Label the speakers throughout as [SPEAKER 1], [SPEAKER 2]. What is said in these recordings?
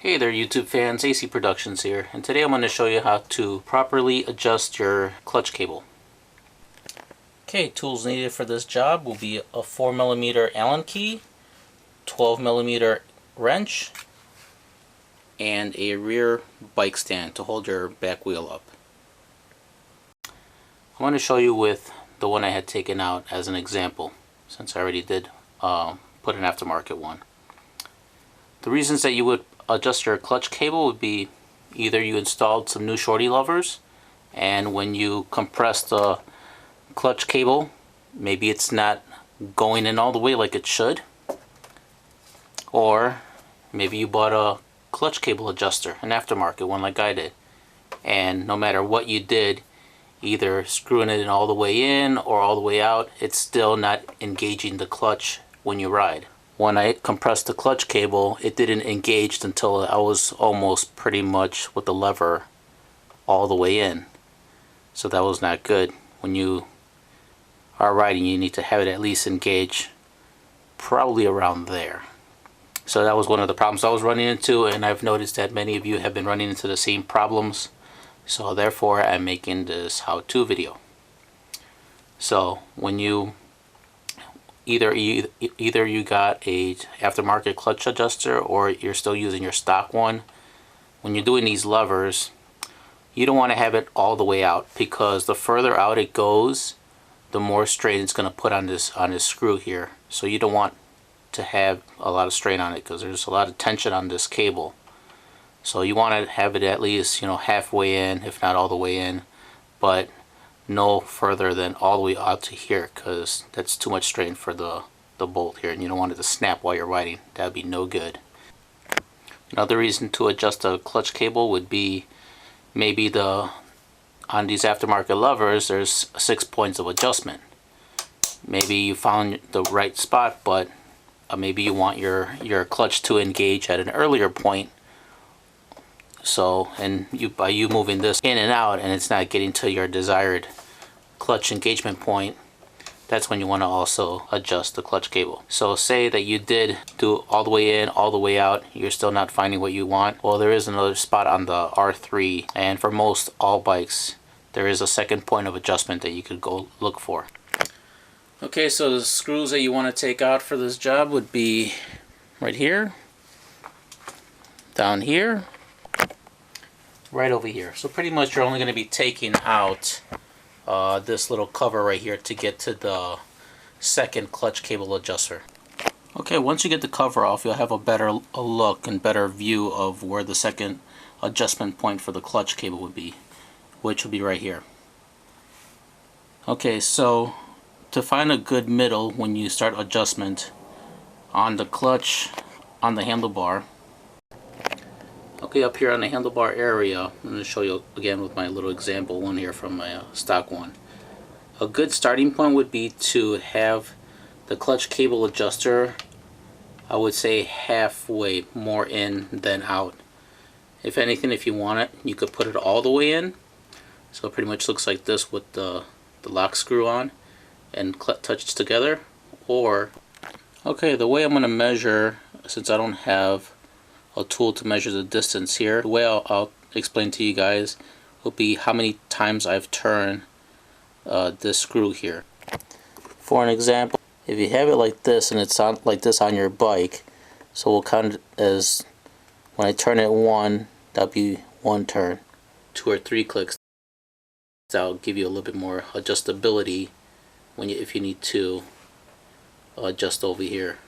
[SPEAKER 1] Hey there YouTube fans, AC Productions here, and today I'm going to show you how to properly adjust your clutch cable. Okay, tools needed for this job will be a 4mm Allen key, 12mm wrench, and a rear bike stand to hold your back wheel up. I want to show you with the one I had taken out as an example, since I already did put an aftermarket one. The reasons that you would adjust your clutch cable would be either you installed some new shorty levers, and when you compress the clutch cable, maybe it's not going in all the way like it should, or maybe you bought a clutch cable adjuster, an aftermarket one like I did, and no matter what you did, either screwing it in all the way in or all the way out, it's still not engaging the clutch when you ride. When I compressed the clutch cable, it didn't engage until I was almost pretty much with the lever all the way in. So that was not good. When you are riding, you need to have it at least engage probably around there. So that was one of the problems I was running into, and I've noticed that many of you have been running into the same problems. So therefore I'm making this how-to video. So when you either you got a aftermarket clutch adjuster or you're still using your stock one, when you're doing these levers, you don't want to have it all the way out, because the further out it goes, the more strain it's going to put on this screw here. So you don't want to have a lot of strain on it, because there's a lot of tension on this cable. So you want to have it at least, halfway in, if not all the way in, but no further than all the way out to here, because that's too much strain for the bolt here, and you don't want it to snap while you're riding. That would be no good. Another reason to adjust the clutch cable would be maybe on these aftermarket levers there's 6 points of adjustment. Maybe you found the right spot, but maybe you want your clutch to engage at an earlier point. So, and by you moving this in and out and it's not getting to your desired clutch engagement point, that's when you want to also adjust the clutch cable. So say that you did do all the way in, all the way out, you're still not finding what you want. Well, there is another spot on the R3, and for most all bikes there is a second point of adjustment that you could go look for. Okay, so the screws that you want to take out for this job would be right here, down here, right over here. So pretty much you're only going to be taking out this little cover right here to get to the second clutch cable adjuster. Okay, once you get the cover off, you'll have a better look and better view of where the second adjustment point for the clutch cable would be, which will be right here. Okay, so to find a good middle when you start adjustment on the clutch, on the handlebar. Okay, up here on the handlebar area, I'm going to show you again with my little example one here from my stock one. A good starting point would be to have the clutch cable adjuster, I would say halfway more in than out. If anything, if you want it, you could put it all the way in. So it pretty much looks like this with the lock screw on and touched together. Or, okay, the way I'm going to measure, since I don't have a tool to measure the distance here, the way I'll explain to you guys will be how many times I've turned this screw here. For an example, if you have it like this and it's on like this on your bike, so we'll count it as, when I turn it one, that'll be one turn. 2 or 3 clicks, that'll give you a little bit more adjustability when if you need to adjust over here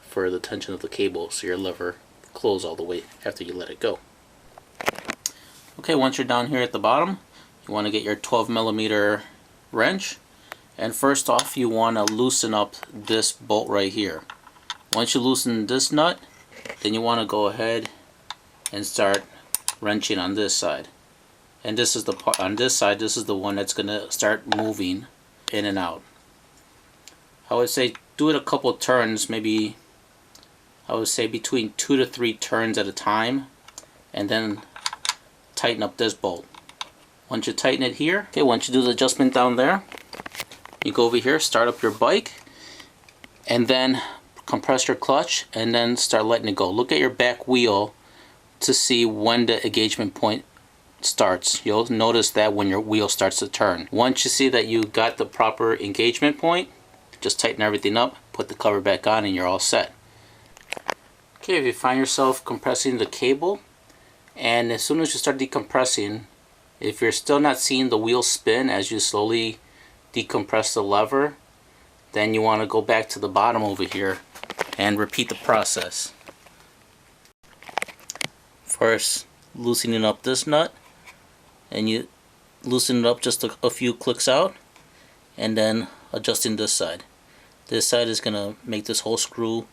[SPEAKER 1] for the tension of the cable, so your lever close all the way after you let it go. Okay, once you're down here at the bottom, you want to get your 12mm wrench, and first off you want to loosen up this bolt right here. Once you loosen this nut, then you want to go ahead and start wrenching on this side. And this is the part on this side, this is the one that's going to start moving in and out. I would say do it a couple turns, maybe I would say between 2 to 3 turns at a time, and then tighten up this bolt. Once you tighten it here, okay, once you do the adjustment down there, you go over here, start up your bike, and then compress your clutch, and then start letting it go. Look at your back wheel to see when the engagement point starts. You'll notice that when your wheel starts to turn. Once you see that you got the proper engagement point, just tighten everything up, put the cover back on, and you're all set. Okay, if you find yourself compressing the cable, and as soon as you start decompressing, if you're still not seeing the wheel spin as you slowly decompress the lever, then you want to go back to the bottom over here and repeat the process. First, loosening up this nut, and you loosen it up just a few clicks out, and then adjusting this side. This side is going to make this whole screw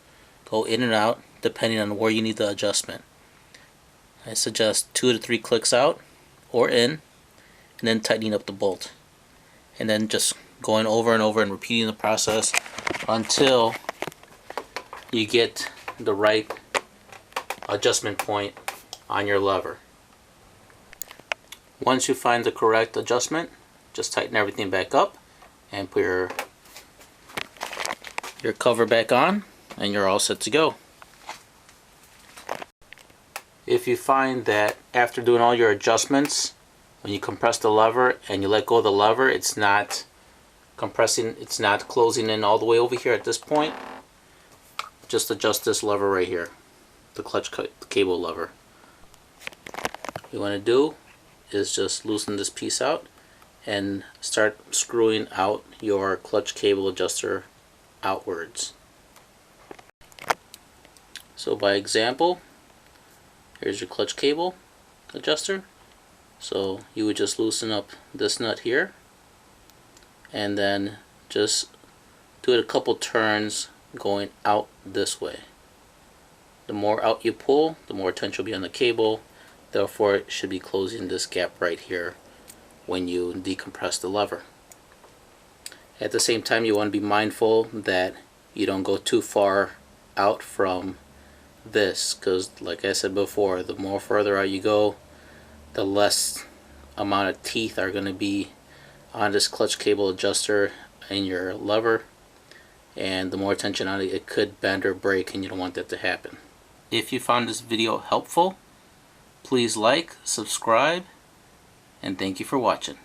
[SPEAKER 1] go in and out depending on where you need the adjustment. I suggest 2 to 3 clicks out or in, and then tightening up the bolt, and then just going over and over and repeating the process until you get the right adjustment point on your lever. Once you find the correct adjustment, just tighten everything back up and put your cover back on, and you're all set to go. If you find that after doing all your adjustments, when you compress the lever and you let go of the lever, it's not compressing, it's not closing in all the way over here at this point, just adjust this lever right here, the clutch cable lever. What you want to do is just loosen this piece out and start screwing out your clutch cable adjuster outwards. So by example, here's your clutch cable adjuster. So you would just loosen up this nut here and then just do it a couple turns going out this way. The more out you pull, the more tension will be on the cable, therefore it should be closing this gap right here when you decompress the lever. At the same time, you want to be mindful that you don't go too far out from this, because like I said before, the more further out you go, the less amount of teeth are going to be on this clutch cable adjuster in your lever, and the more tension on it, it could bend or break, and you don't want that to happen. If you found this video helpful, please like, subscribe, and thank you for watching.